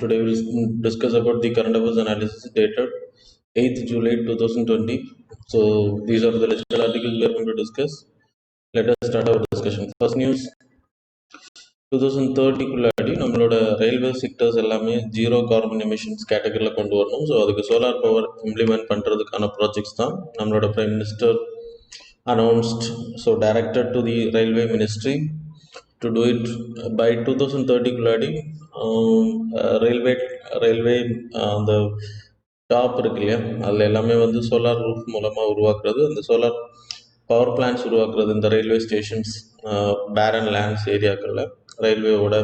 Today we will discuss about the current affairs analysis dated 8th July 2020. So these are the legislative articles we are going to discuss. Let us start our discussion. First news, 2030 நம்மளோட railway sectors எல்லாமே zero carbon emissions கேட்டகரியில் கொண்டு வரணும். So அதுக்கு solar power implement பண்ணுறதுக்கான projects தான் நம்மளோட prime minister announced, so directed to the railway ministry to do it by 2030 குள்ளாடி railway அந்த டாப் இருக்கு இல்லையா, அதில் எல்லாமே வந்து சோலார் ரூஃப் மூலமாக உருவாக்குறது, அந்த சோலார் பவர் பிளான்ஸ் உருவாக்குறது இந்த ரயில்வே ஸ்டேஷன்ஸ் பேரன் லேண்ட்ஸ் ஏரியாக்களில் ரயில்வேவோட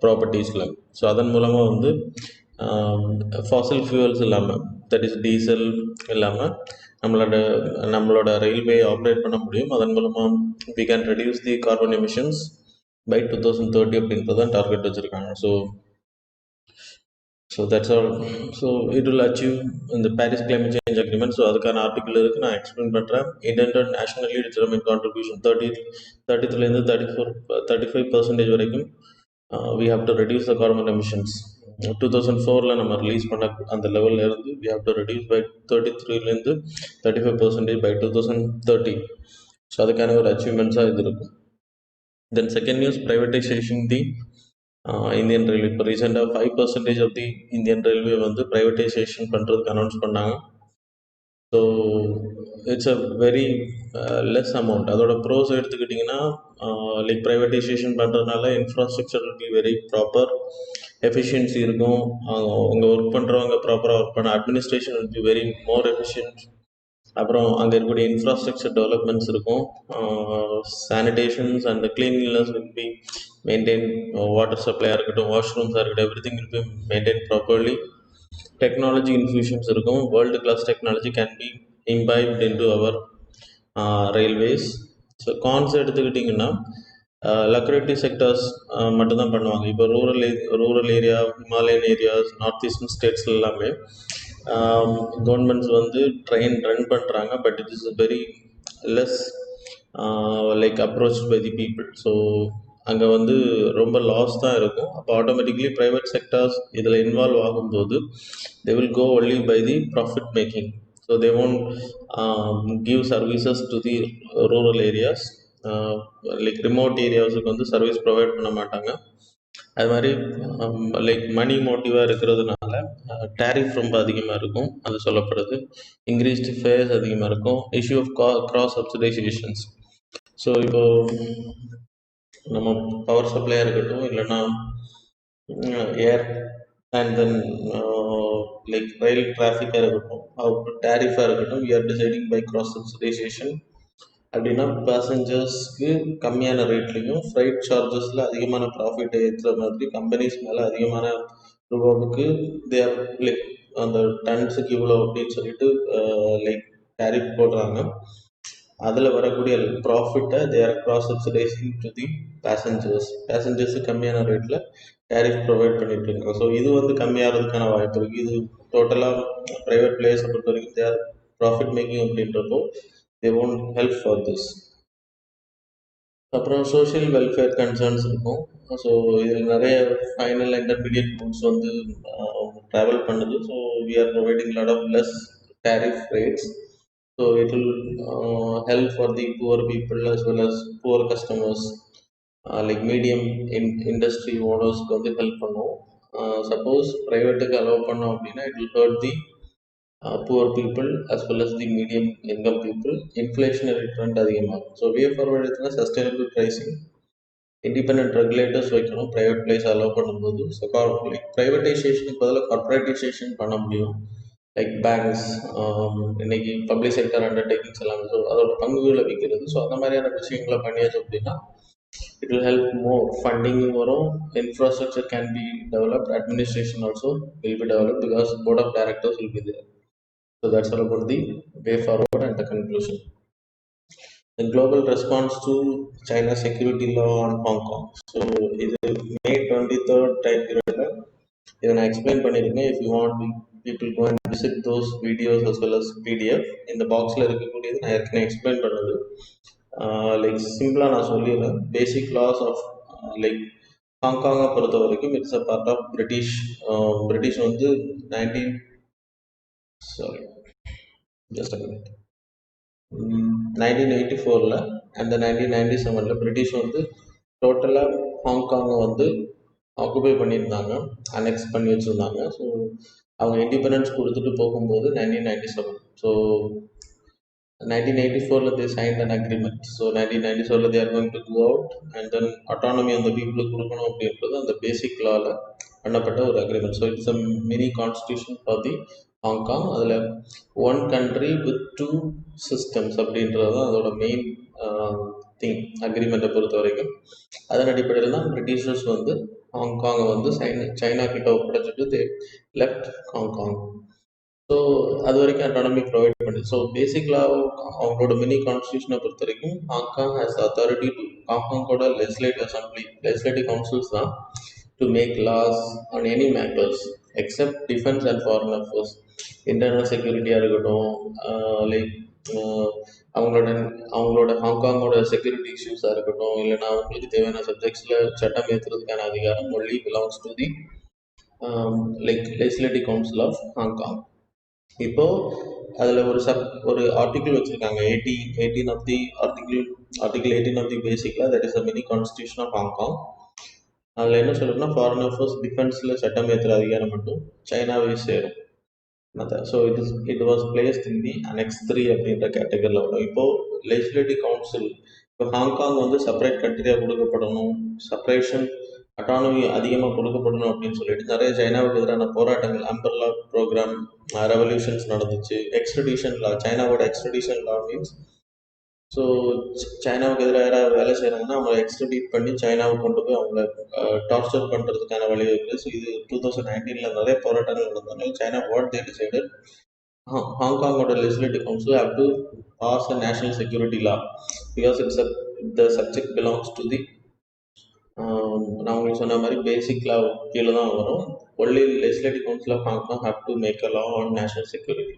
ப்ராப்பர்ட்டிஸில். ஸோ அதன் மூலமாக வந்து ஃபாசில் ஃபியூவல்ஸ் இல்லாமல், தட் இஸ் டீசல் இல்லாமல் நம்மளோட ரயில்வே ஆப்ரேட் பண்ண முடியும். அதன் மூலமாக we can reduce the carbon emissions by 2030 அப்படின்றதான் டார்கெட் வச்சுருக்காங்க. So that's all. So it will achieve இந்த Paris climate change agreement. So அதுக்கான ஆர்டிக்கல் இருக்குது, நான் எக்ஸ்பிளைன் பண்ணுறேன். இன்டெண்டட் நேஷனலி டிட்டர்மைன் கான்ட்ரிபியூஷன் 33 35% வரைக்கும் we have to reduce the carbon emissions. 2004 நம்ம release பண்ண அந்த லெவலில் இருந்து we have to reduce by 33 35% by 2030. So அதுக்கான ஒரு அச்சீவ்மெண்ட்ஸாக இது இருக்கும். தென் செகண்ட் நியூஸ், ப்ரைவேட்டைசேஷன் தி இந்தியன் ரயில்வே. இப்போ ரீசெண்டாக 5% ஆஃப் தி இந்தியன் ரயில்வே வந்து ப்ரைவேட்டைசேஷன் பண்ணுறதுக்கு அனௌன்ஸ் பண்ணாங்க. So it's a very less amount. அதோட ப்ரோஸ் எடுத்துக்கிட்டிங்கன்னா, லைக் ப்ரைவேட்டைசேஷன் பண்ணுறதுனால infrastructure will be very proper, efficiency இருக்கும், அங்கே ஒர்க் பண்ணுறவங்க ப்ராப்பராக ஒர்க் பண்ண, administration will be very more efficient. அப்புறம் அங்கே இருக்கக்கூடிய இன்ஃப்ராஸ்ட்ரக்சர் டெவலப்மெண்ட்ஸ் இருக்கும், சானிடேஷன்ஸ் and cleanliness will be maintain, water சப்ளையாக இருக்கட்டும், வாஷ்ரூம்ஸாக இருக்கட்டும், every thing will be maintain properly. Technology infusions இருக்கும், world class technology can be imbibed into our railways. So cons எடுத்துக்கிட்டிங்கன்னா, லக்ரேட்டிவ் செக்டர்ஸ் மட்டும்தான் பண்ணுவாங்க. இப்போ rural area, Himalayan areas, north eastern states எல்லாமே கவர்மெண்ட்ஸ் வந்து ட்ரெயின் ரன் பண்ணுறாங்க. But it is very less like approach by the people. So அங்கே வந்து ரொம்ப லாஸ் தான் இருக்கும். அப்போ ஆட்டோமேட்டிக்லி ப்ரைவேட் செக்டர்ஸ் இதில் இன்வால்வ் ஆகும்போது தே will go only by the profit making. So they won't give services to the rural areas, like remote ஏரியாஸுக்கு வந்து சர்வீஸ் ப்ரொவைட் பண்ண மாட்டாங்க. அது மாதிரி லைக் மணி மோட்டிவாக இருக்கிறதுனால டேரிஃப் ரொம்ப அதிகமாக இருக்கும், அது சொல்லப்படுது. இன்க்ரீஸ்டு ஃபேர்ஸ் அதிகமாக இருக்கும், இஷ்யூ ஆஃப் கிராஸ் சப்சிடைசேஷன்ஸ். ஸோ இப்போது நம்ம பவர் சப்ளையாக இருக்கட்டும், இல்லைன்னா ஏர் அண்ட் தென் லைக் ரயில் டிராஃபிக்காக இருக்கட்டும், டேரிஃபாக இருக்கட்டும், we are deciding by cross subsidization. அப்படின்னா பேசஞ்சர்ஸ்க்கு கம்மியான ரேட்லையும் ஃப்ரைட் சார்ஜஸில் அதிகமான ப்ராஃபிட்டை ஏற்றுற மாதிரி கம்பெனிஸ் மேலே அதிகமான ரூபாவுக்கு தே ஆர் லைக் அந்த டன்ஸுக்கு இவ்வளோ அப்படின்னு சொல்லிட்டு லைக் டேரிஃப் போடுறாங்க. அதில் வரக்கூடிய ப்ராஃபிட்டை they are cross subsidizing to the பேசஞ்சர்ஸுக்கு கம்மியான ரேட்டில் டேரிஃப் ப்ரொவைட் பண்ணிட்டு இருக்காங்க. ஸோ இது வந்து கம்மியாகிறதுக்கான வாய்ப்பு இருக்குது. இது டோட்டலாக ப்ரைவேட் பிளேயர்ஸை பொறுத்த வரைக்கும் தே ஆர் ப்ராஃபிட் மேக்கிங் அப்படின்றப்போ they won't help for this. அப்புறம் சோஷியல் வெல்ஃபேர் கன்சர்ன்ஸ் இருக்கும். ஸோ இதில் நிறைய ஃபைனல் இன்டர்மீடியட் குட்ஸ் வந்து ட்ராவல் பண்ணுது. So we are providing lot of less tariff rates. So it will help for the poor people as well as poor customers, like medium industry ஓனர்ஸ்க்கு வந்து help பண்ணும். Suppose ப்ரைவேட்டுக்கு allow பண்ணோம் அப்படின்னா it will hurt the poor people as well as the medium income people. Inflationary trend அதிகமாகும். So way forward எடுத்துனா sustainable pricing, independent regulators வைக்கணும் private place allow பண்ணும்போது. So like ப்ரைவேட்டைசேஷனுக்கு பதிலாக கார்பரேட்டைசேஷன் பண்ண முடியும். லைக் பேங்க்ஸ், இன்னைக்கு பப்ளிக் செக்டர் அண்டர்டேக்கிங்ஸ் எல்லாமே ஸோ அதோட பங்குகளை விற்கிறது. ஸோ அந்த மாதிரியான விஷயங்களை பண்ணியாச்சு அப்படின்னா it will help more, funding வரும், infrastructure can be developed, administration also will be developed because board of directors will be there. So that's all about the way forward and the conclusion. The global response to China's security law on Hong Kong. So இது May 23rd time பீரியட்ல இதை நான் explain பண்ணியிருக்கேன். if you want people go and visit those videos as well as PDF. இந்த பாக்ஸில் இருக்கக்கூடியது நான் ஏற்கனவே எக்ஸ்பிளைன் பண்ணது. லைக் சிம்பிளாக நான் சொல்லிடுறேன். பேசிக் லாஸ் ஆஃப் லைக் ஹாங்காங்கை பொறுத்த வரைக்கும் it's a part of British. British வந்து 19 சாரி ஜஸ்ட் 1984ல் அந்த 1997ல் பிரிட்டிஷ் வந்து டோட்டலாக ஹாங்காங்கை வந்து ஆக்குபை பண்ணியிருந்தாங்க, அனெக்ஸ் பண்ணி வச்சுருந்தாங்க. ஸோ அவங்க இண்டிபெண்டன்ஸ் கொடுத்துட்டு போகும்போது 1997. ஸோ 1984ல் they signed an agreement. So 1997ல் they are going to go out and then autonomy அந்த பீப்புளுக்கு கொடுக்கணும் அப்படின்றது அந்த பேசிக் லாவில் பண்ணப்பட்ட ஒரு agreement. So it's a mini constitution for the Hong Kong. அதில் one country with two systems அப்படின்றது தான் அதோட மெயின் திங் அக்ரிமெண்ட்டை பொறுத்த வரைக்கும். அதன் அடிப்படையில் தான் பிரிட்டிஷர்ஸ் வந்து ஹாங்காங்கை வந்து சைனா கிட்ட ஒப்படைச்சிட்டு தே லெஃப்ட் ஹாங்காங். ஸோ அது வரைக்கும் அட்டானமி ப்ரொவைட் பண்ணுது. ஸோ பேசிக்கலாக அவங்களோட மினி கான்ஸ்டியூஷனை பொறுத்த வரைக்கும் ஹாங்காங் ஹேஸ் அத்தாரிட்டி டு ஹாங்காங்கோட லெஜிஸ்லேட்டிவ் அசம்பிளி லெஜிஸ்லேட்டிவ் கவுன்சில்ஸ் தான் to make laws on any matters except defence and foreign affairs. Internal செக்யூரிட்டியாக இருக்கட்டும், லைக் அவங்களோட ஹாங்காங்கோட செக்யூரிட்டி இஷ்யூஸாக இருக்கட்டும், இல்லைன்னா அவங்களுக்கு தேவையான சப்ஜெக்ட்ஸில் சட்டம் ஏற்றுறதுக்கான அதிகாரம் only belongs to the like legislative council of Hong Kong. இப்போ அதில் ஒரு ஆர்டிகிள் வச்சுருக்காங்க, 18 of the article 18 of the பேசிக்கில் that is the mini constitution of Hong Kong. அதில் என்ன சொல்லணும்னா ஃபாரின் அஃபேர்ஸ் டிஃபென்ஸில் சட்டம் ஏற்றுற அதிகாரம் மட்டும் சைனாவே சேரும். So it was placed in the annex 3 அப்படின்ற கேட்டகரியில் வரும். இப்போது லெஜிஸ்லேட்டிவ் கவுன்சில் இப்போ ஹாங்காங் வந்து செப்பரேட் கண்ட்ரியாக கொடுக்கப்படணும், செப்பரேஷன் அட்டானமி அதிகமாக கொடுக்கப்படணும் அப்படின்னு சொல்லிட்டு நிறைய சைனாவுக்கு எதிரான போராட்டங்கள், அம்பர்லா ப்ரோக்ராம், ரெவல்யூஷன்ஸ் நடந்துச்சு. எக்ஸ்ட்ரடிஷன் லா, சைனாவோட எக்ஸ்ட்ரடிஷன் லா மீன்ஸ் ஸோ சைனாவுக்கு எதிராக யாராவது வேலை செய்கிறாங்கன்னா அவங்களை எக்ஸ்ட்ரடிட் பண்ணி சைனாவுக்கு கொண்டு போய் அவங்கள டார்ச்சர் பண்ணுறதுக்கான வழி இருக்குது. ஸோ இது 2019ல் நிறைய போராட்டங்கள் நடந்ததுனால சைனா வாட் தே டிசைடட் ஹாங்காங்கோட legislative council have to pass a national security law because the subject belongs to the நான் உங்களுக்கு சொன்ன மாதிரி பேசிக் லா கீழே தான் வரும். Only legislative council of Hong Kong have to make a law on national security.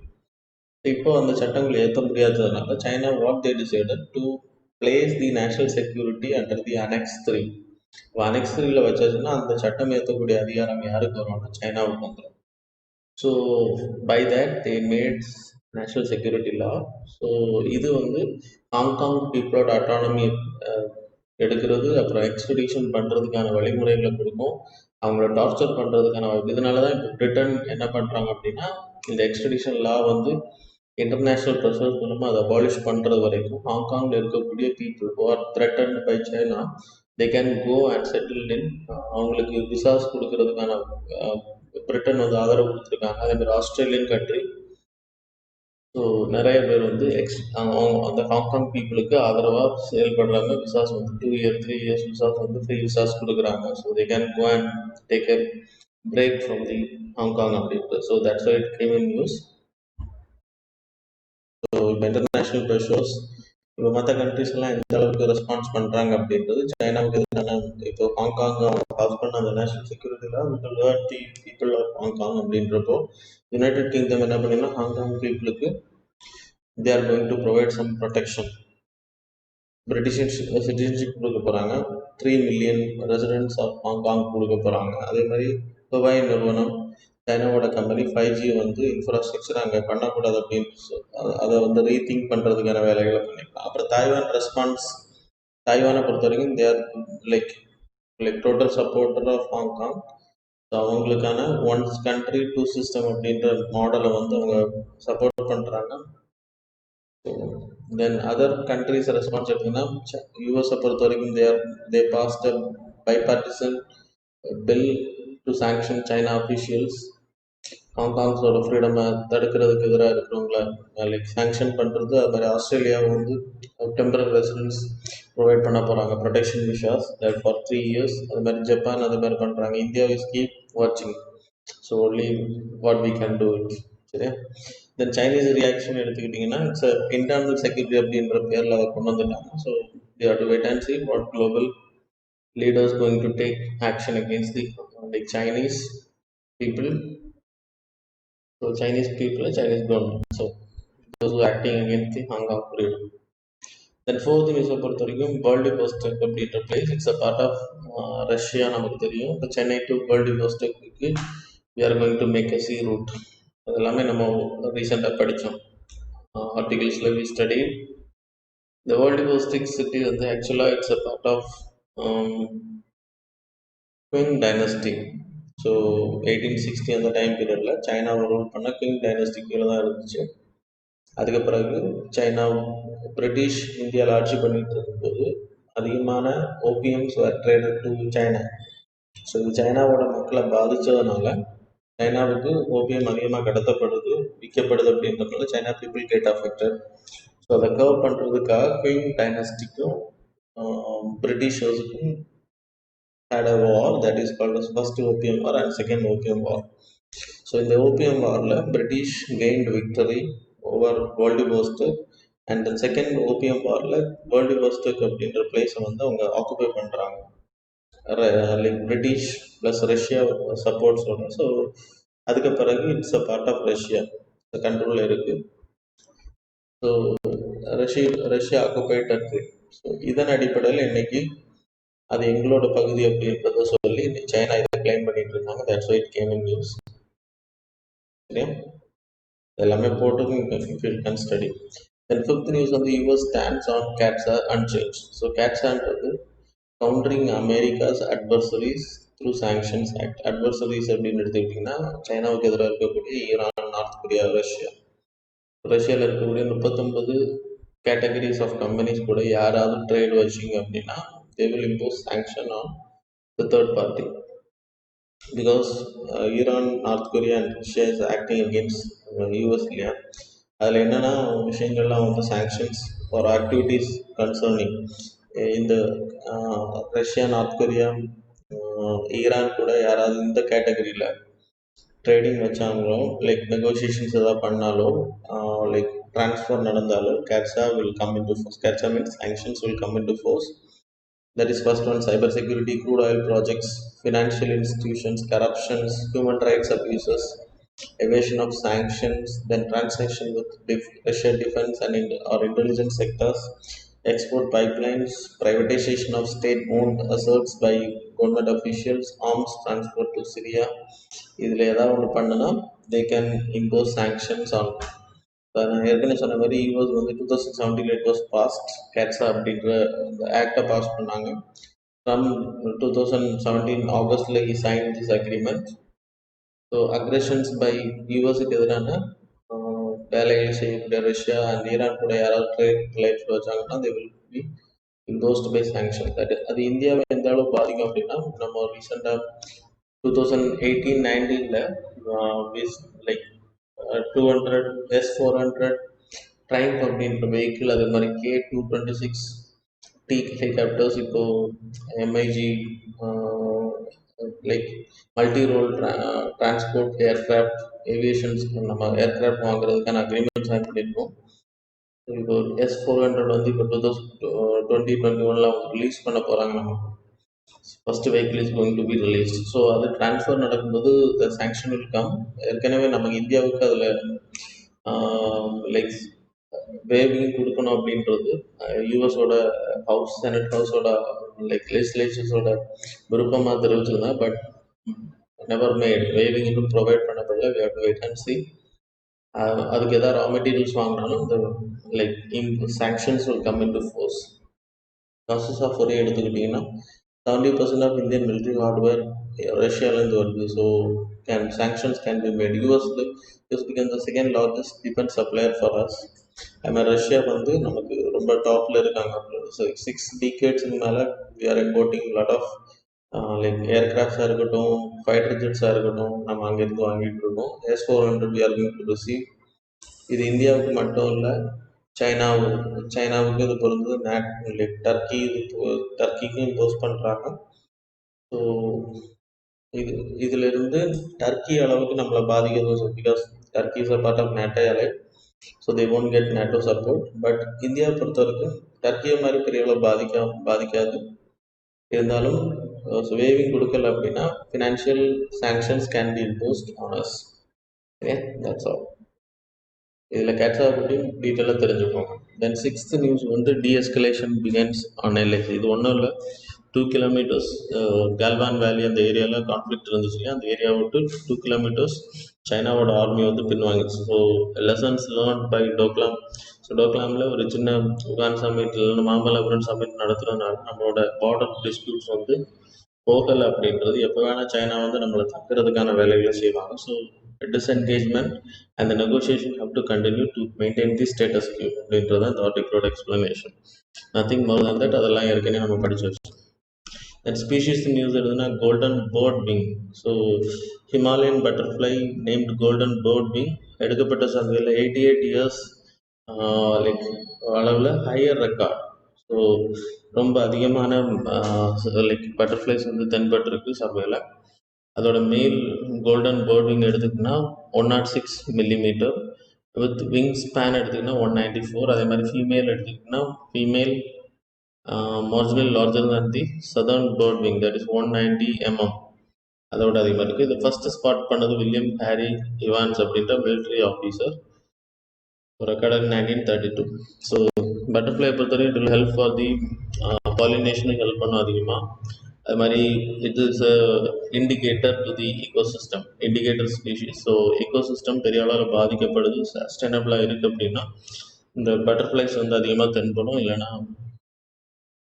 இப்போ அந்த சட்டங்களை ஏற்ற முடியாததுனால China what they decided to place the national security under the annex 3. இப்போ அனெக்ஸ் 3ல வச்சாச்சுன்னா அந்த சட்டம் ஏற்றக்கூடிய அதிகாரம் யாருக்கு வரும்னா சைனாவுக்கு வந்துடும். So by that they made national security law. So இது வந்து ஹாங்காங் பீப்புளோட அட்டானமி எடுக்கிறது, அப்புறம் எக்ஸ்ட்ரடிஷன் பண்ணுறதுக்கான வழிமுறைகளை கொடுக்கும், அவங்கள டார்ச்சர் பண்ணுறதுக்கான. இதனால தான் இப்போ பிரிட்டன் என்ன பண்ணுறாங்க அப்படின்னா இந்த எக்ஸ்ட்ரடிஷன் லா வந்து இன்டர்நேஷ்னல் ப்ரெஷர்ஸ் மூலமாக அதை அபாலிஷ் பண்ணுறது வரைக்கும் ஹாங்காங்கில் இருக்கக்கூடிய people who are threatened by China they can go and settled in. அவங்களுக்கு விசாஸ் கொடுக்கறதுக்கான பிரிட்டன் வந்து ஆதரவு கொடுத்துருக்காங்க. அதேமாதிரி ஆஸ்திரேலியன் கண்ட்ரி. ஸோ நிறைய பேர் வந்து அந்த ஹாங்காங் பீப்புளுக்கு ஆதரவாக செயல்படுறாங்க. விசாஸ் வந்து 2 years 3 years விசாஸ் வந்து ஃப்ரீ விசாஸ் கொடுக்குறாங்க. So they can go and take a break from the Hong Kong அப்படின்ட்டு. So that's why it came in news. So இப்போ இன்டர்நேஷ்னல் ப்ரெஷர்ஸ் இப்போ மற்ற கண்ட்ரிஸ்லாம் எந்த அளவுக்கு ரெஸ்பான்ஸ் பண்ணுறாங்க அப்படின்றது சைனாவுக்கு எதிரான இப்போ ஹாங்காங் அவங்க பாஸ் பண்ண அந்த நேஷனல் செக்யூரிட்டியில் with hurt the people of Hong Kong அப்படின்றப்போ யுனைடெட் கிங்டம் என்ன பண்ணினா ஹாங்காங் பீப்புளுக்கு they are going to provide some protection. British citizenship கொடுக்க போகிறாங்க, 3 million ரெசிடென்ட்ஸ் ஆஃப் ஹாங்காங் கொடுக்க போகிறாங்க. அதே மாதிரி ஹுவாய் நிறுவனம் சைனாவோட கம்பெனி 5G வந்து இன்ஃப்ராஸ்ட்ரக்சர் அங்கே பண்ணக்கூடாது அப்படின்னு அதை வந்து ரீதிங்க் பண்ணுறதுக்கான வேலைகளை பண்ணிக்கலாம். அப்புறம் தாய்வான் ரெஸ்பான்ஸ், தாய்வானை பொறுத்த வரைக்கும் there like total supporter of Hong Kong. So அவங்களுக்கான ஒன்ஸ் கண்ட்ரி 2 சிஸ்டம் அப்படின்ற மாடலை வந்து அவங்க சப்போர்ட் பண்ணுறாங்க. தென் அதர் கண்ட்ரிஸ் ரெஸ்பான்ஸ் எடுத்திங்கன்னா யூஎஸை பொறுத்த வரைக்கும் they passed a bipartisan bill to sanction China officials. ஹாங்காங்ஸோட ஃப்ரீடமை தடுக்கிறதுக்கு எதிராக இருக்கிறவங்கள லைக் சாங்ஷன் பண்ணுறது. அது மாதிரி ஆஸ்திரேலியாவை வந்து டெம்பரரி ரெசிடென்ஸ் ப்ரொவைட் பண்ண போகிறாங்க, protection visas that for 3 years. அது மாதிரி ஜப்பான் அது மாதிரி பண்ணுறாங்க. இந்தியா இஸ் கீப் வாட்சிங். So only what we can do it. சரியா? தென் சைனீஸ் ரியாக்ஷன் எடுத்துக்கிட்டிங்கன்னா இட்ஸ் இன்டர்னல் செக்யூரிட்டி அப்படின்ற பேரில் அதை கொண்டு வந்துட்டாங்க. So we have to wait and see what global leaders going to take action against the like Chinese people. So Chinese people, Chinese government. So those who are acting against the Hong Kong freedom. Then fourth நியூஸை பொறுத்த வரைக்கும் Vladivostok அப்படின்ற place it's a part of Russia. நமக்கு தெரியும் இப்போ Chennai to வேர்ல்டிவோஸ்டக்கு we are going to make a sea route. அது எல்லாமே நம்ம ரீசெண்டாக படித்தோம் ஆர்டிகல்ஸில் வி ஸ்டடி. இந்த வேர்ல்டிவோஸ்டிக் சிட்டி வந்து ஆக்சுவலாக it's a part of Qing dynasty. So 1860 அந்த டைம் பீரியடில் சைனாவை ரூல் பண்ண குயிங் டைனஸ்டி கீழே தான் இருந்துச்சு. அதுக்கு பிறகு சைனா பிரிட்டிஷ் இந்தியாவில் ஆட்சி பண்ணிட்டு இருக்கும்போது அதிகமான ஓபியம்ஸ் ட்ரேடட் டு சைனா. ஸோ இது சைனாவோட மக்களை பாதித்ததுனால சைனாவுக்கு ஓபியம் அதிகமாக கடத்தப்படுது, விற்கப்படுது அப்படின்றதுனால China people get affected. So அதை கர்வ் பண்ணுறதுக்காக குயிங் டைனஸ்டிக்கும் பிரிட்டிஷர்ஸுக்கும் had a war that is called as first opium war and second opium war. So in the opium war British gained victory over Vladivostok, and the second opium war Vladivostok அப்படின்ற பிளேஸை வந்து அவங்க occupy பண்ணுறாங்க like British plus Russia சப்போர்ட்ஸோட. So அதுக்கு பிறகு it's a part of Russia கண்ட்ரோலில் இருக்குது. So Russia occupied country. So இதன் அடிப்படையில் இன்னைக்கு அது எங்களோட பகுதி அப்படின்றத சொல்லி சைனா இதை கிளைம் பண்ணிட்டு இருக்காங்க. That's why it came in news. சரியா, எல்லாமே போட்டு ஸ்டடி. தென் ஃபிஃப்த் நியூஸ் வந்து US stands on CAATSA unchanged. So கேட்ஸான்றது countering America's adversaries through sanctions act. Adversaries அப்படின்னு எடுத்துக்கிட்டிங்கன்னா சைனாவுக்கு எதிராக இருக்கக்கூடிய ஈரான், நார்த் கொரியா, ரஷ்யா. ரஷ்யாவில் இருக்கக்கூடிய 39 கேட்டகரிஸ் ஆஃப் கம்பெனிஸ் கூட யாராவது ட்ரேட் வச்சிங்க அப்படின்னா they will impose sanction on the third party because Iran, North Korea and Russia is acting against US இல்லையா. அதில் என்னென்னா விஷயங்கள்லாம் வந்து sanctions for activities concerning இந்த ரஷ்யா, நார்த் கொரியா, ஈரான் கூட யாராவது இந்த கேட்டகரியில் ட்ரேடிங் வச்சாங்களோ லைக் நெகோசியேஷன்ஸ் எதாவது பண்ணாலோ லைக் ட்ரான்ஸ்ஃபர் நடந்தாலோ CAATSA will come in to force. CAATSA means sanctions will come into force. That is first one, cyber security, crude oil projects, financial institutions, corruptions, human rights abuses, evasion of sanctions, then transaction with Russia defense and or intelligence sectors, export pipelines, privatization of state-owned assets by government officials, arms transport to Syria. இதில் ஏதாவது ஒன்று பண்ணுனா they can impose sanctions on. நான் ஏற்கனவே சொன்ன மாதிரி US வந்து 2017 it was past CAATSA அப்படின்ற அந்த ஆக்டை பாஸ் பண்ணாங்க. ஃப்ரம் 2017 ஆகஸ்டில் he sign this agreement. So aggressions by யூஎஸ்க்கு எதிரான வேலைகள் செய்யக்கூடிய ரஷ்யா அண்ட் ஈரான் கூட யாராவது ட்ரேட் ரிலேட்டட் வச்சாங்கன்னா they will be imposed by sanction. அது இந்தியாவை எந்த அளவு பாதிக்கும் அப்படின்னா நம்ம ரீசெண்டாக 2018-19 லைக் 200 S400 ட்ரைம்ப் அப்படின்ற வெஹிக்கிள், அதே மாதிரி K226T ஹெலிகாப்டர்ஸ், இப்போது MiG like multi role transport aircraft aviations நம்ம ஏர்க்ராஃப்ட் வாங்குறதுக்கான அக்ரிமெண்ட் சைன் பண்ணியிருக்கோம். இப்போ S400 வந்து இப்போ 2021 அவங்க ரிலீஸ் பண்ண போகிறாங்க. நம்ம first vehicle is going to be released. So அது ட்ரான்ஸ்ஃபர் நடக்கும்போது த சாங்ஷன் வில் கம். ஏற்கனவே நம்ம இந்தியாவுக்கு அதில் லைக் வேவிங் கொடுக்கணும் அப்படின்றது யூஎஸோட ஹவுஸ், செனட் ஹவுஸோட லைக் லெஜிஸ்லேச்சர்ஸோட விருப்பமாக தெரிவிச்சிருந்தேன். But never made. வேவிங் இன்னும் ப்ரொவைட் பண்ணப்படல. We have to wait and see. அதுக்கு எதாவது ரா மெட்டீரியல்ஸ் வாங்கினாலும் இந்த like sanctions will come in to force. Process of ஒரே எடுத்துக்கிட்டிங்கன்னா 70% ஆஃப் இந்தியன் மிலிட்ரி ஹார்ட்வேர் ரஷ்யாவிலேருந்து வருது. So sanctions can be made. US becomes the second largest defense supplier for us. Russia வந்து நமக்கு ரொம்ப டாப்பில் இருக்காங்க. 6 decades மேலே we are importing lot of like ஏர்கிராஃப்ட்ஸாக இருக்கட்டும், ஃபைட்டர் ஜெட்ஸாக இருக்கட்டும், நம்ம அங்கேருந்து வாங்கிட்டு இருக்கோம். S400 we are going to receive. இது இந்தியாவுக்கு மட்டும் இல்லை, சைனாவுக்கு இது பொறுத்தது லைக் டர்க்கிக்கும் இம்போஸ் பண்ணுறாங்க. ஸோ இதிலிருந்து டர்க்கி அளவுக்கு நம்மளை பாதிக்கிறது. Because Turkey is a part of NATO ally. So they won't get NATO support. But இந்தியாவை பொறுத்த வரைக்கும் டர்க்கியை மாதிரி பெரிய அளவு பாதிக்காது. இருந்தாலும் வேவிங் கொடுக்கல அப்படின்னா financial sanctions can be imposed on us. Okay, that's all. இதில் கேட்ஸாக பற்றியும் டீட்டெயிலாக தெரிஞ்சுக்கோங்க. தென் சிக்ஸ்த் நியூஸ் வந்து டீஎஸ்கலேஷன் பிகன்ஸ் ஆன் எல்ஏசி. இது ஒன்றும் இல்லை, 2 kilometers கால்வான் வேலி அந்த ஏரியாவில் கான்ஃப்ளிக்ட் இருந்துச்சு இல்லையா, அந்த ஏரியாவை விட்டு 2 kilometers சைனாவோட ஆர்மி வந்து பின்வாங்கிடுச்சு. So lessons learn by Doklam. So டோக்லாமில் ஒரு சின்ன உகான் சமிட் இல்லைன்னா மாமல்லபுரம் சமிட் நடத்துறதுனால நம்மளோட பார்டர் டிஸ்பியூட்ஸ் வந்து போகலை அப்படின்றது. எப்போ வேணால் சைனா வந்து நம்மளை தக்கிறதுக்கான வேலைகளை செய்வாங்க. So disengagement and the negotiation have to continue to maintain the status quo அப்படின்றது அந்த ஆர்டிகிளோட explanation. Nothing more than that. அதெல்லாம் ஏற்கனவே நம்ம படிச்சு வச்சோம். தென் ஸ்பீஷீஸ் நியூஸ் எதுனா golden bird wing. So Himalayan butterfly named golden bird wing எடுக்கப்பட்ட சர்வேல 88 years லைக் அளவில் ஹையர் ரெக்கார்ட். ஸோ ரொம்ப அதிகமான லைக் பட்டர்ஃப்ளைஸ் வந்து தென்பட்டிருக்கு சர்வேல. அதோட மேல் கோல்டன் பேர்ட் விங் எடுத்துக்கிட்டோன்னா 106 mm வித் விங் ஸ்பேன் எடுத்துக்கிட்டோன்னா 194. அதே மாதிரி ஃபீமேல் எடுத்துக்கிட்டோன்னா female marginal larger than the southern bird wing, that is 190 mm. அதோட அதிகமாக இருக்குது. இது ஃபர்ஸ்ட் ஸ்பாட் பண்ணது வில்லியம் ஹாரி இவான்ஸ் அப்படின்ற military officer, recorded 1932. So butterfly பொறுத்தவரை it will help for the பாலினேஷனுக்கு ஹெல்ப் பண்ணும் அதிகமாக. அது மாதிரி it is indicator to the ecosystem, indicator species. So ecosystem பெரிய அளவில் பாதிக்கப்படுது, சஸ்டைனபிளாக இருக்குது அப்படின்னா இந்த பட்டர்ஃப்ளைஸ் வந்து அதிகமாக தென்படும், இல்லைன்னா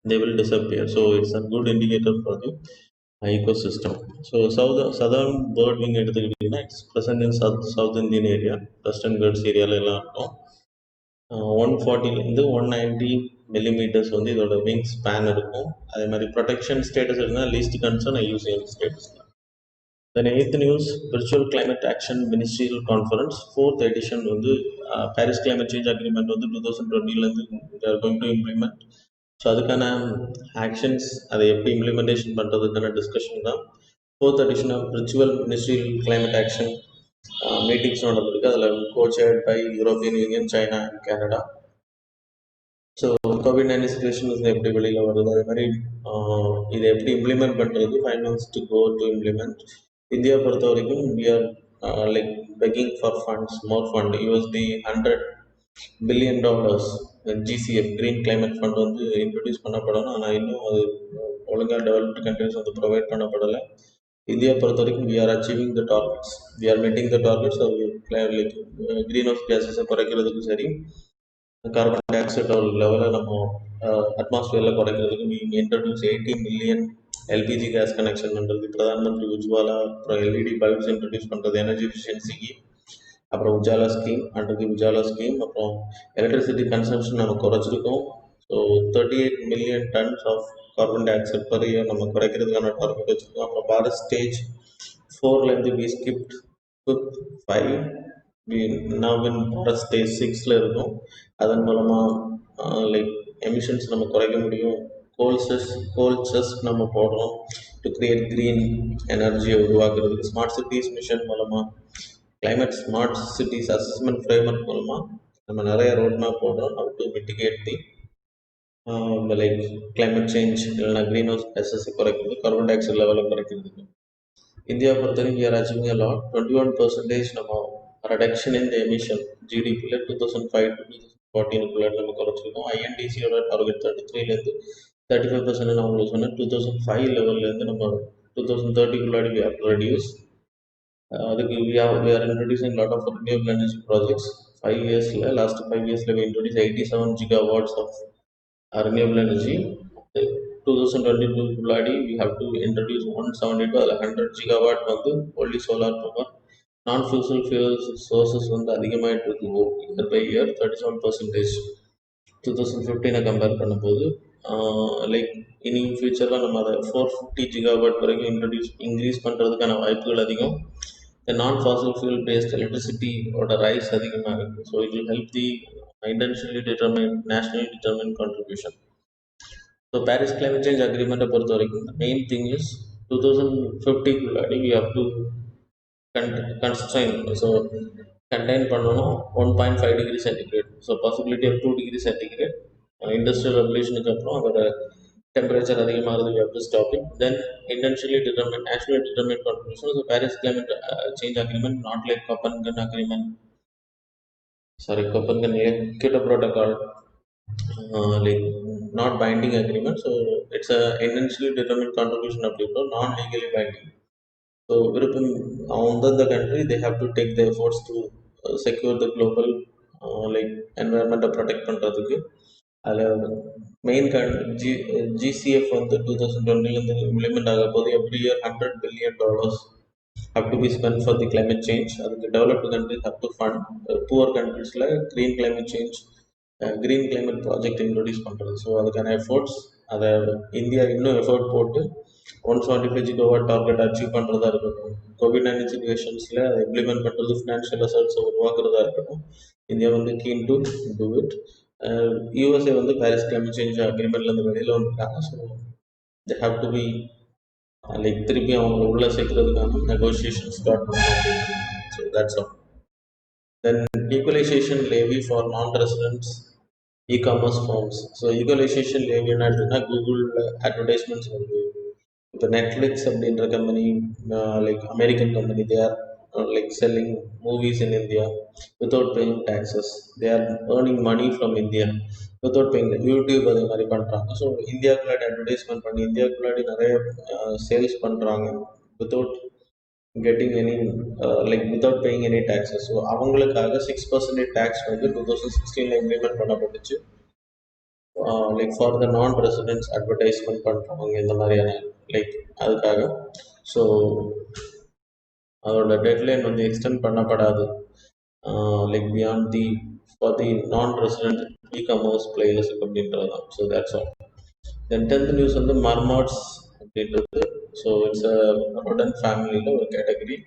they will disappear. So it's a good indicator for the ecosystem. So southern bird wing எடுத்துக்கிட்டிங்கன்னா it's present in south Indian area, western Ghats ஏரியாவில் எல்லாம் இருக்கும். 140 190 millimeters வந்து இதோட விங் ஸ்பேன் இருக்கும். அதே மாதிரி ப்ரொடெக்ஷன் ஸ்டேட்டஸ் இருந்தால் least concern IUCN status. Then 8th news virtual climate action ministerial conference 4th edition வந்து பாரிஸ் கிளைமேட் சேஞ்ச் அக்ரிமெண்ட் வந்து 2020 they are going to implement. So அதுக்கான ஆக்ஷன்ஸ் அதை எப்படி இம்ப்ளிமெண்டேஷன் பண்ணுறதுக்கான டிஸ்கஷன் தான் 4th edition of virtual ministerial climate action meetings நடந்திருக்கு. அதில் co-chaired by European Union, China and Canada. So COVID-19 situation எப்படி வெளியில் வருது, அதே மாதிரி இதை எப்படி இம்ப்ளிமெண்ட் பண்ணுறது, finance to go to implement. India பொறுத்த வரைக்கும் we are like begging for funds, more fund. USD $100 billion GCF green climate fund வந்து இன்ட்ரடியூஸ் பண்ணப்படணும். ஆனால் இன்னும் அது ஒழுங்காக டெவலப்டு கண்ட்ரிஸ் வந்து ப்ரொவைட் பண்ணப்படலை. இந்தியா பொறுத்த வரைக்கும் we are achieving the targets, we are meeting the targets. Like green house கேஸஸை குறைக்கிறதுக்கும் சரி, கார்பன் டை ஆக்சைடு லெவலை நம்ம அட்மாஸ்பியரில் குறைக்கிறதுக்கு we introduce 80 million LPG gas connection பண்ணுறது, பிரதான் மந்திரி உஜ்வாலா, அப்புறம் எல்இடி பல்ப்ஸ் இன்ட்ரடியூஸ் பண்ணுறது எனர்ஜி எஃபிஷியன்சிக்கு, அப்புறம் Ujala scheme, under Ujala scheme, அப்புறம் எலக்ட்ரிசிட்டி கன்சம்ஷன் நம்ம குறைச்சிருக்கோம். So 38 million tons of carbon dioxide per year நம்ம குறைக்கிறதுக்கான டார்கெட் வச்சுருக்கோம். அப்புறம் பாரத் ஸ்டேஜ் 4லேருந்து we skipped 5, now in Bharat stage 6ல் இருக்கும். அதன் மூலமாக லைக் எமிஷன்ஸ் நம்ம குறைக்க முடியும். கோல் செஸ் நம்ம போடுறோம் டு கிரியேட் க்ரீன் எனர்ஜியை உருவாக்குறதுக்கு. ஸ்மார்ட் சிட்டிஸ் மிஷன் மூலமாக, climate smart cities assessment framework மூலமாக நம்ம நிறைய ரோட் மேப் போடுறோம் how to mitigate the like climate change, இல்லைனா க்ரீன் ஹவுஸ் கேஸஸை குறைக்கிறது, கார்பன் டை ஆக்சைடு லெவலை குறைக்கிறதுக்கு. இந்தியா பொறுத்தவரைக்கும் we are achieving a lot. 21% நம்ம ரெடக்ஷன் இன் த எமிஷன் ஜிடிபியில் 2005 to 2014 நம்ம குறைச்சிருக்கோம். ஐஎன்டிசியோட டார்கெட் 33லேருந்து 35% நான் உங்களுக்கு சொன்னேன். 2005 லெவல்லேருந்து நம்ம 2030 we have to reduce. அதுக்கு we are introducing lot of renewable energy projects. 5 yearsல லாஸ்ட் 5 yearsல we introduced 87 gigawatts of renewable energy. 2022 முன்னாடி we have to introduce 172, அதில் 100 gigawatt வந்து only solar power. நான் ஃபியூசல் ஃபியூல்ஸ் சோர்சஸ் வந்து அதிகமாகிட்டு இருக்கு இயர் பை இயர் 37%. 2015 கம்பேர் பண்ணும்போது லைக் இனி ஃபியூச்சரில் நம்ம அதை 450 gigawatt வரைக்கும் இன்க்ரீஸ் பண்ணுறதுக்கான வாய்ப்புகள் அதிகம். The non-fossil fuel based electricity-ஓட ரைஸ் அதிகமாக இருக்குது. So it will help the intentionally determine nationally determine contribution. So Paris climate change அக்ரிமெண்ட்டை பொறுத்த வரைக்கும் main thing is 2050 we have to constrain, so contain பண்ணணும் 1.5 degree centigrade. So possibility of 2 degree centigrade. Industrial ரெவல்யூஷனுக்கு அப்புறம் அதோட temperature அதிகமாகிறது we have to stop it. Then intentionally determined, nationally determined contribution. So Paris Climate Change Agreement, not like Copenhagen Agreement sorry, Copenhagen Kyoto Protocol, like not binding agreement. So it's a intentionally determined contribution of people, non-legally binding. So on the country, they have to take the efforts to secure the global like environment protect பண்றதுக்கு அதில் main GCF வந்து 2020 implement ஆக போது every year $100 billion have to be spent for the climate change. அதுக்கு developed countries have to fund poor countries green climate change, green climate project introduce பண்ணுறது. So அதுக்கான efforts அதை India இன்னும் effort போட்டு 175 gigawatt target achieve பண்ணுறதா இருக்கட்டும், COVID-19 சுச்சுவேஷன்ஸில் அதை implement பண்ணுறது, ஃபினான்ஷியல் ரிசல்ட்ஸை உருவாக்குறதா இருக்கட்டும், இந்தியா வந்து keen to do it. USA வந்து பாரிஸ் கிளைமேட் சேஞ்ச் அக்ரிமெண்ட்லேருந்து வெளியில் வந்துருக்காங்க. So they have to be like திருப்பி அவங்க உள்ள சேர்க்கறதுக்கான நெகோசியேஷன் ஸ்டார்ட் பண்ணுவாங்க. So that's all. Then equalization levy for non residents e-commerce firms. So equalization லேவின்னு எடுத்துன்னா கூகுளில் அட்வர்டைஸ்மெண்ட்ஸ் வருது. இப்போ நெட்ஃப்ளிக்ஸ் அப்படின்ற company, like American company, they are like selling movies in India without paying taxes. They are earning money from India without paying. YouTube அதே மாதிரி பண்ணுறாங்க. So இந்தியாவுக்குள்ளாடி advertisement பண்ணி இந்தியாவுக்குள்ளாடி நிறைய சேல்ஸ் பண்ணுறாங்க without getting any like without paying any taxes. So அவங்களுக்காக 6% tax வந்து 2016 implement பண்ணப்பட்டுச்சு. Like for the நான் residents advertisement பண்ணுறவங்க இந்த மாதிரியான லைக் அதுக்காக. ஸோ அதோட டெட்லைன் வந்து எக்ஸ்டெண்ட் பண்ணப்படாது like beyond the for the non resident e-commerce players அப்படின்றது தான். So that's all. Then 10th news வந்து மர்மாட்ஸ் அப்படின்றது. ஸோ இட்ஸ் அ ரொடன் ஃபேமிலியில் ஒரு கேட்டகரி,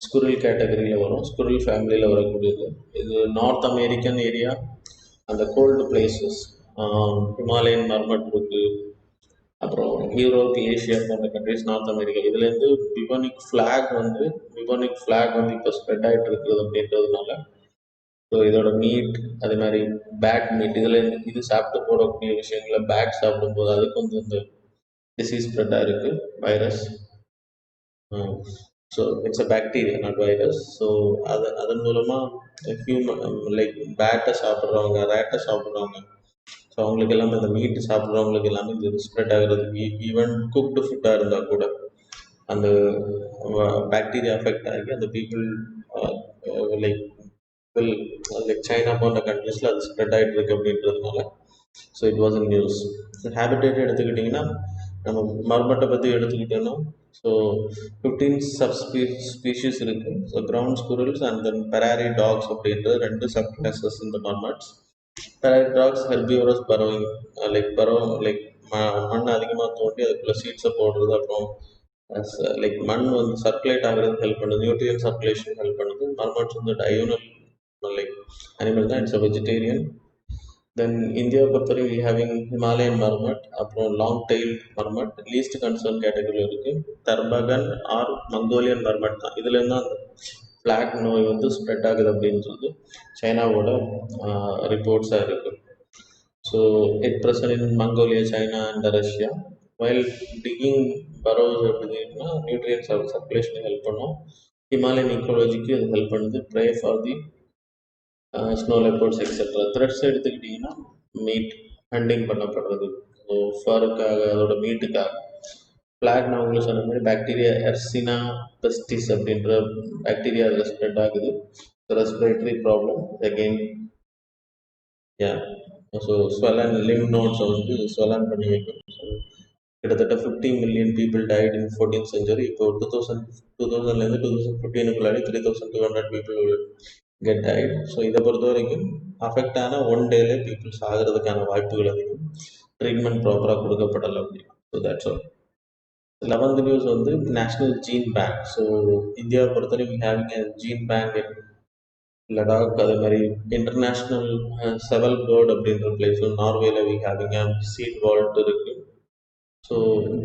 ஸ்குரில் கேட்டகரியில் வரும், ஸ்குரில் ஃபேமிலியில் வரக்கூடியது. இது நார்த் அமெரிக்கன் ஏரியா, அந்த கோல்டு பிளேசஸ், ஹிமாலயன் மர்மட் இருக்கு, அப்புறம் யூரோப், ஏஷியா போன்ற கண்ட்ரிஸ், நார்த் அமெரிக்கா, இதுலேருந்து பிபோனிக் ஃப்ளாக் வந்து இப்போ ஸ்ப்ரெட் ஆகிட்டு இருக்குது அப்படின்றதுனால. ஸோ இதோட மீட், அதே மாதிரி பேட் மீட், இதில் இது சாப்பிட்டு போடக்கூடிய விஷயங்கள பேட் சாப்பிடும்போது அதுக்கு வந்து இந்த டிசீஸ் ஸ்ப்ரெட் ஆகிருக்கு, virus. So it's a bacteria, not virus. So அதன் மூலமாக லைக் பேட்டை சாப்பிட்றவங்க, ரேட்டை சாப்பிட்றவங்க, ஸோ அவங்களுக்கு எல்லாமே இந்த மீட்டு சாப்பிட்றவங்களுக்கு எல்லாமே இது ஸ்ப்ரெட் ஆகிறதுக்கு, ஈவன் குக்டு ஃபுட்டாக இருந்தால் கூட அந்த பாக்டீரியா அஃபெக்ட் ஆகி அந்த பீப்புள் லைக் லைக் சைனா போன்ற கண்ட்ரீஸில் அது ஸ்ப்ரெட் ஆகிட்டு இருக்கு அப்படின்றதுனால. So it was in news. Habitat எடுத்துக்கிட்டிங்கன்னா, நம்ம மர்மட்டை பற்றி எடுத்துக்கிட்டோன்னா, ஸோ 15 ஸ்பீஷீஸ் இருக்குது. So ground squirrels and then prairie dogs அப்படின்ற 2 சப் கிளாஸஸ் இந்த marmots. Prairie dogs herbivorous burrowing, like மண் அதிகமாக தோண்டி அதுக்குள்ளே சீட்ஸை போடுறது, அப்புறம் லைக் மண் வந்து சர்க்குலேட் ஆகிறதுக்கு ஹெல்ப் பண்ணுது, நியூட்ரியன் சர்க்குலேஷன் ஹெல்ப் பண்ணுது. மர்மட்ஸ் வந்து டயோனல் லைக் அனிமல் தான், இட்ஸ் அ வெஜிடேரியன். தென் இந்தியாவை பொறுத்தவரை ஹேவிங் ஹிமாலயன் மர்மட், அப்புறம் long tail murmured least concern கேட்டகரியில் இருக்குது. தர்பகன் ஆர் மங்கோலியன் மர்மட் தான். இதுலேருந்து அந்த ஃப்ளாக் நோய் வந்து ஸ்ப்ரெட் ஆகுது அப்படின்றது சைனாவோட ரிப்போர்ட்ஸாக இருக்குது. So it present in Mongolia, China and Russia. While digging burrows எப்படின்னா நியூட்ரியன்ஸ் சர்க்குலேஷனுக்கு ஹெல்ப் பண்ணும். ஹிமாலயன் ஈக்காலஜிக்கு அது ஹெல்ப் பண்ணுது. Prey for the snow leopards etcetera. Threats எடுத்துக்கிட்டிங்கன்னா மீட் ஹண்டிங் பண்ணப்படுறது, ஸோ ஃபருக்காக, அதோட மீட்டுக்காக. ஃப்ளாக் நான் உங்களுக்கு சொன்ன மாதிரி பாக்டீரியா எர்சினா பெஸ்டிஸ் அப்படின்ற பாக்டீரியா அதில் ஸ்ப்ரெட் ஆகுது. Respiratory problem again, so swollen lymph நோட்ஸை வந்து ஸ்வெலன் பண்ணி வைக்கும். ஸோ கிட்டத்தட்ட 50 million people died in 14th century. இப்போ 2000லேருந்து 2015 3,200 people get died. ஸோ இதை பொறுத்த வரைக்கும் அஃபெக்ட் ஆன 1 டேலே பீப்புள்ஸ் ஆகிறதுக்கான வாய்ப்புகள் அதிகம், ட்ரீட்மெண்ட் ப்ராப்பராக கொடுக்கப்படலை அப்படின்னா. So that's all. 11th news வந்து நேஷ்னல் ஜீன் பேங்க். ஸோ இந்தியாவை பொறுத்தவரைக்கும் having a gene bank in Ladakh, அதே மாதிரி இன்டர்நேஷ்னல் செவல் பேர்ட் அப்படின்ற பிளேஸும் நார்வேல ஹேவிங் அ சீட் வால்ட் இருக்குது. ஸோ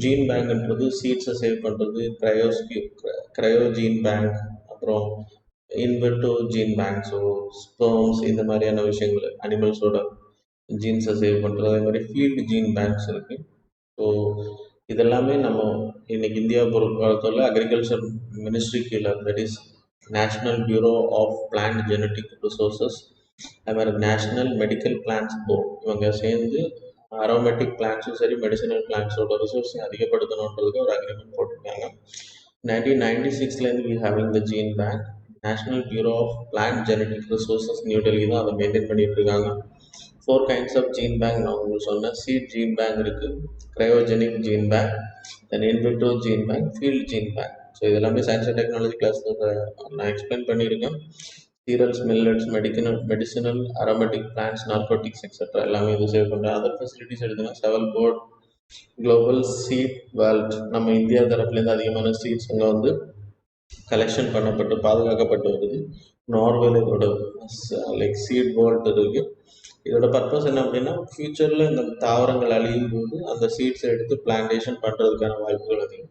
ஜீன் பேங்க்ன்றது சீட்ஸை சேவ் பண்ணுறது, க்ரையோ ஜீன் பேங்க், அப்புறம் இன்வெர்டோ ஜீன் பேங்க், ஸோ ஸ்பெர்ம்ஸ் இந்த மாதிரியான விஷயங்கள், அனிமல்ஸோட ஜீன்ஸை சேவ் பண்ணுறது. அதே மாதிரி ஃபீல்டு ஜீன் பேங்க்ஸ் இருக்குது. ஸோ இதெல்லாமே நம்ம இன்னைக்கு இந்தியா பொறுத்தவரை அக்ரிகல்ச்சர் மினிஸ்ட்ரி கீழே, that is national bureau of plant genetic resources அது மாதிரி நேஷ்னல் மெடிக்கல் பிளான்ஸ் போர்ட் இவங்க சேர்ந்து அரோமேட்டிக் பிளான்ஸும் சரி மெடிசினல் பிளான்ஸோட ரிசோர்ஸையும் அதிகப்படுத்தணுன்றதுக்கு ஒரு அக்ரிமெண்ட் போட்டிருக்காங்க. 1996லேருந்து we having the gene bank. National bureau of plant genetic resources new Delhi தான் அதை மெயின்டைன் பண்ணிட்டு இருக்காங்க. 4 kinds ஆஃப் ஜீன் பேங்க் நான் உங்களுக்கு சொன்னேன். சீட் ஜீன் பேங்க் இருக்குது, cryogenic gene bank, then in vitro gene bank, field gene bank. So இது எல்லாமே சயின்ஸ் அண்ட் டெக்னாலஜி கிளாஸில் நான் எக்ஸ்பிளைன் பண்ணியிருக்கேன். Cereals, millets, medicinal, aromatic plants, narcotics etcetera எல்லாமே இது சேவ் பண்ணுறேன். அதர் ஃபெசிலிட்டிஸ் எடுத்துன்னா Svalbard, global seed vault, நம்ம இந்தியா தரப்புலேருந்து அதிகமான சீட்ஸ் அங்கே வந்து கலெக்ஷன் பண்ணப்பட்டு பாதுகாக்கப்பட்டு வருது. நார்வேல இதோட லைக் சீட் வேர்ல்ட் இருக்குது. இதோட பர்பஸ் என்ன அப்படின்னா ஃபியூச்சரில் இந்த தாவரங்கள் அழியும் போது அந்த சீட்ஸை எடுத்து பிளான்டேஷன் பண்ணுறதுக்கான வாய்ப்புகள் அதிகம்.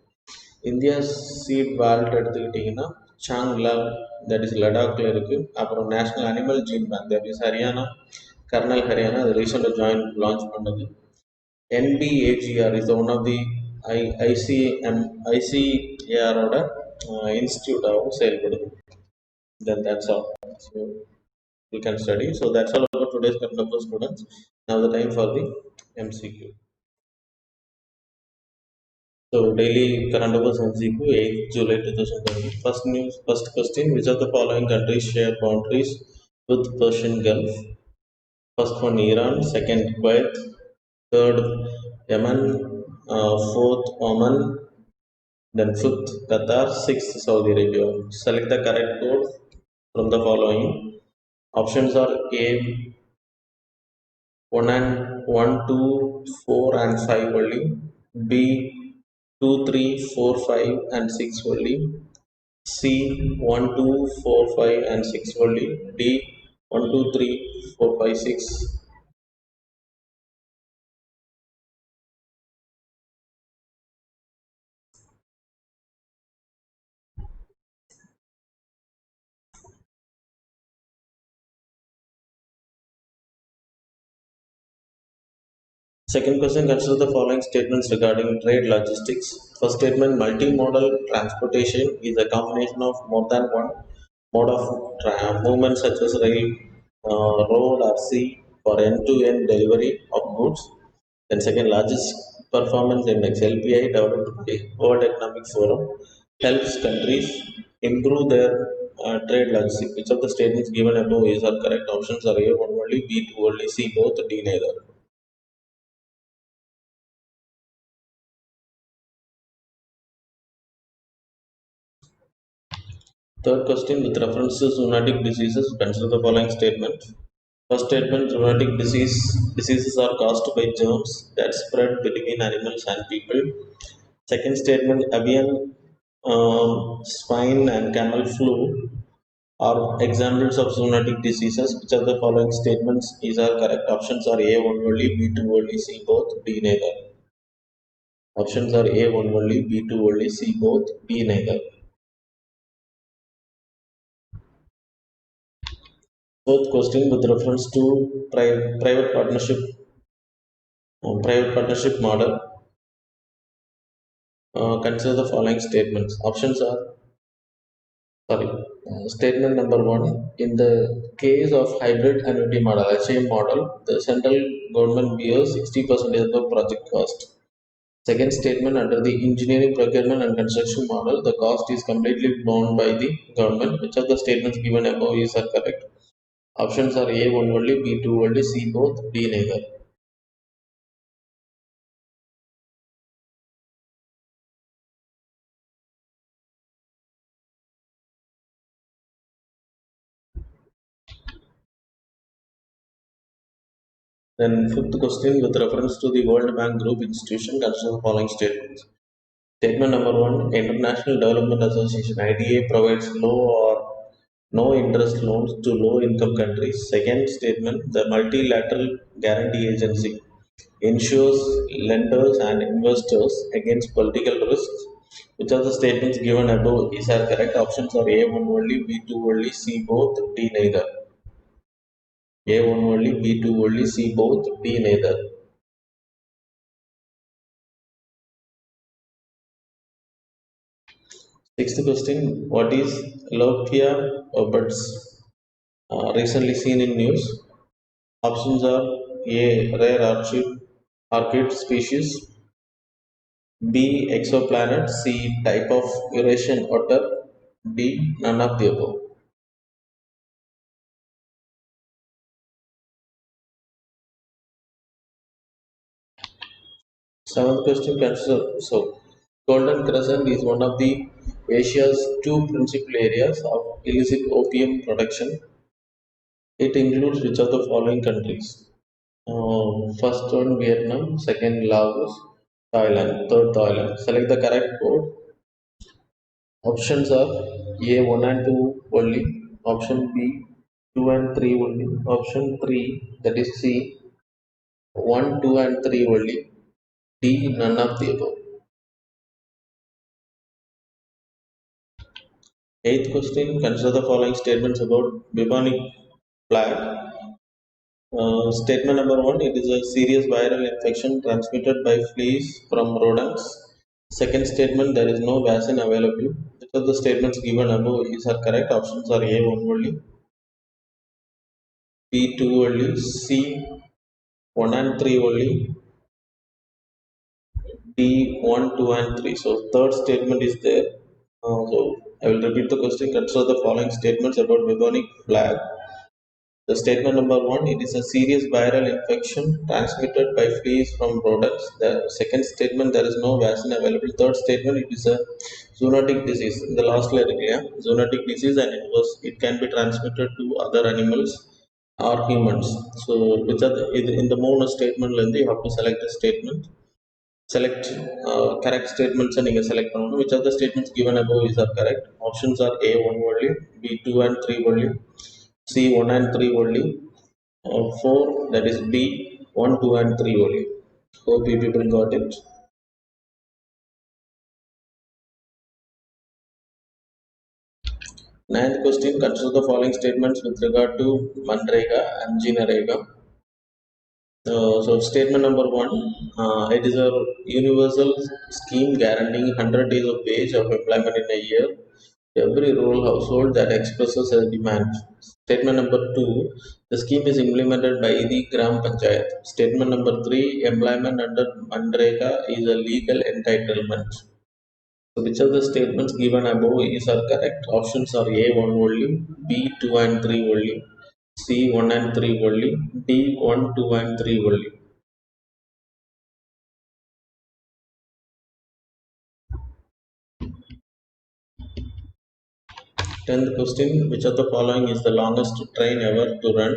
இந்தியா சீட் வேல்ட் எடுத்துக்கிட்டிங்கன்னா சாங்லா, தட் இஸ் லடாக்ல இருக்குது. அப்புறம் national animal gene bank, that is Haryana, Karnal Haryana, அது ரீசெண்டாக லான்ச் பண்ணது. NBAGR is one of the ஐசிஏஆரோட இன்ஸ்டியூட்டாகவும் செயல்படுது. Then that's all. So you can study. So that's all about today's current affairs, students. Now the time for the MCQ. So daily current affairs MCQ 8th July 2020. First question: which of the following countries share boundaries with Persian Gulf? First one Iran, second Kuwait, third Yemen, fourth Oman, then fifth Qatar, sixth Saudi Arabia. Select the correct code from the following. Options are A 1, 2, 4 and 5 only, B 2, 3, 4, 5 and 6 only, C 1, 2, 4, 5 and 6 only, D 1, 2, 3, 4, 5, 6. Second question, consider the following statements regarding trade logistics. First statement, multimodal transportation is a combination of more than one mode of movement such as rail, road or sea for end-to-end delivery of goods. Then second, largest performance index LPI developed by World Economic Forum helps countries improve their trade logistics. Which of the statements given above is are correct? Options are A one only, B two only, C both, D neither. Third question, with reference to zoonotic diseases, consider the following statement. First statement, zoonotic diseases are caused by germs that spread between animals and people. Second statement, avian, swine and camel flu are examples of zoonotic diseases. Which of the following statements is are correct? Options are A one only, B two only, C both, D neither. Options are A one only, B two only, C both, D neither. Fourth question, with reference to private partnership model, consider the following statements. Options are statement number one: in the case of hybrid annuity model, HAM model, the central government bears 60% of the project cost. Second statement, under the engineering, procurement and construction model, the cost is completely borne by the government. Which of the statements given above is are correct? Options are A one only, B two only, C both, D neither. Then fifth question, with reference to the World Bank Group institution, consider the following statements. Statement number one, International Development Association IDA provides low or no interest loans to low income countries. Second statement, the Multilateral Guarantee Agency ensures lenders and investors against political risks. Which of the statements given above is are correct? Options are A one only, B two only, C both, D neither. A one only, B two only, C both, D neither. Sixth question, what is Lockyer Roberts? recently seen in news? Options are A. Rare orchid species, B. Exoplanet, C. Type of Eurasian otter, D. None of the above. Seventh question consider so Golden Crescent is one of the Asia's two principal areas of illicit opium production. It includes which of the following countries? First one Vietnam, second Laos, Thailand, third Thailand. Select the correct code. Options are A 1 and 2 only. Option B 2 and 3 only. Option 3 that is C 1, 2 and 3 only. D none of the above. Eighth question, consider the following statements about bubonic plague. Statement number one, it is a serious viral infection transmitted by fleas from rodents. Second statement, there is no vaccine available. Which of the statements given above is are correct? Options are A 1 only, B 2 only, C 1 and 3 only, D 1, 2 and 3. So third statement is there. So I will repeat the question. Consider the following statements about bubonic plague. The statement number one, it is a serious viral infection transmitted by fleas from rodents. The second statement, there is no vaccine available. Third statement, it is a zoonotic disease. In the last letter, yeah, zoonotic disease, and it can be transmitted to other animals or humans. So, which are in the mono statement, you have to select the statement. Select correct statements and you select one. Which of the statements given above is are correct? Options are A 1 only, B 2 and 3 only, C 1 and 3 only, 4 that is B 1, 2 and 3 only. Hope you people got it. Ninth question, consider the following statements with regard to Manrega and Jinarega. So statement number one, it is a universal scheme guaranteeing 100 days of wage of employment in a year to every rural household that expresses a demand. Statement number two, the scheme is implemented by the Gram Panchayat. Statement number three, employment under Manrega is a legal entitlement. So which of the statements given above is are correct? Options are A 1 only, B 2 and 3 only, C 1 and 3 only, D 1, 2 and 3 only. 10th question, which of the following is the longest train ever to run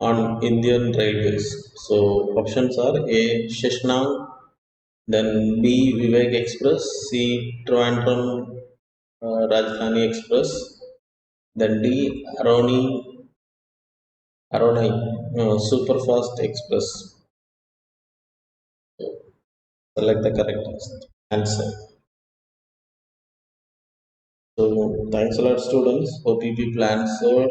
on Indian Railways? So options are A. Sheshnag, then B. Vivek Express, C. Trivandrum Rajdhani Express, then D. Aronai Superfast Express. So select the correct answer. So thanks a lot, students. Hope you people answered